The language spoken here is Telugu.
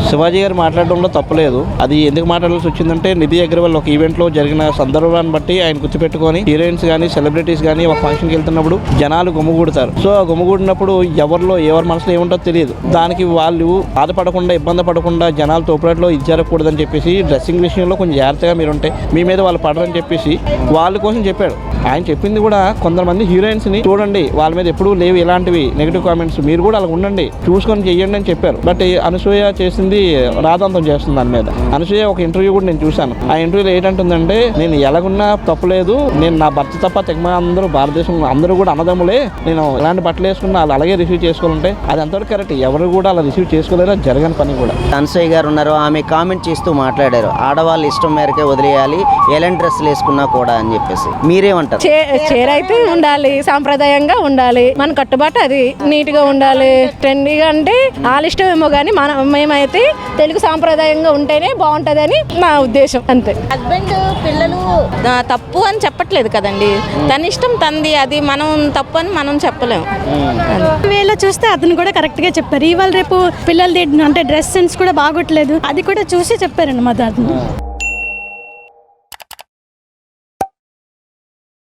శివాజీ గారు మాట్లాడడంలో తప్పలేదు. అది ఎందుకు మాట్లాడాల్సి వచ్చిందంటే నిధి అగర్వాల్ ఒక ఈవెంట్ లో జరిగిన సందర్భాన్ని బట్టి ఆయన గుర్తుపెట్టుకొని హీరోయిన్స్ కానీ సెలబ్రిటీస్ కానీ ఒక ఫంక్షన్కి వెళ్తున్నప్పుడు జనాలు గుమ్మగూడతారు. సో ఆ గుమ్మగూడినప్పుడు ఎవరి మనసులో ఏముంటో తెలియదు. దానికి వాళ్ళు బాధపడకుండా ఇబ్బంది పడకుండా జనాలు తోపులాట్లో ఇది జరగకూడదని చెప్పేసి డ్రెస్సింగ్ విషయంలో కొంచెం జాగ్రత్తగా మీరు ఉంటే మీ మీద వాళ్ళు పడరని చెప్పేసి వాళ్ళ కోసం చెప్పాడు. ఆయన చెప్పింది కూడా కొంతమంది హీరోయిన్స్ ని చూడండి, వాళ్ళ మీద ఎప్పుడూ లేవు ఇలాంటివి నెగిటివ్ కామెంట్స్, మీరు కూడా అలా ఉండండి, చూసుకొని చెయ్యండి అని చెప్పారు. బట్ అనసూయ చేసింది రాధాంతం చేస్తుంది దాని మీద. అనసూయ ఒక ఇంటర్వ్యూ కూడా నేను చూశాను. ఆ ఇంటర్వ్యూలో ఏంటంటుందంటే, నేను ఎలాగున్నా తప్పలేదు, నేను నా భర్త తప్ప తెగమ అందరూ భారతదేశంలో అందరూ కూడా అన్నదమ్ములే, నేను ఎలాంటి బట్టలు వేసుకున్నా వాళ్ళు అలాగే రిసీవ్ చేసుకోవాలంటే అది అంతవరకు కరెక్ట్. ఎవరు కూడా అలా రిసీవ్ చేసుకోలేరు, జరగని పని కూడా. అనసూయ గారు ఉన్నారు, ఆమె కామెంట్ చేస్తూ మాట్లాడారు, ఆడవాళ్ళు ఇష్టం మేరకే వదిలేయాలి ఎలాంటి డ్రెస్సులు వేసుకున్నా కూడా అని చెప్పేసి. మీరేమంటారు? చీర అయితే ఉండాలి, సాంప్రదాయంగా ఉండాలి, మన కట్టుబాటు అది నీట్ గా ఉండాలి. ట్రెండీగా అంటే వాళ్ళ ఇష్టం ఏమో కానీ మేమైతే తెలుగు సాంప్రదాయంగా ఉంటేనే బాగుంటదని నా ఉద్దేశం, అంతే. హస్బెండ్ పిల్లలు తప్పు అని చెప్పట్లేదు కదండి, తన ఇష్టం తంది, అది మనం తప్పు అని మనం చెప్పలేము. వేళ చూస్తే అతను కూడా కరెక్ట్ గా చెప్పారు. ఇవాళ రేపు పిల్లలది అంటే డ్రెస్ సెన్స్ కూడా బాగోట్లేదు, అది కూడా చూసి చెప్పారన్నమాట అతను.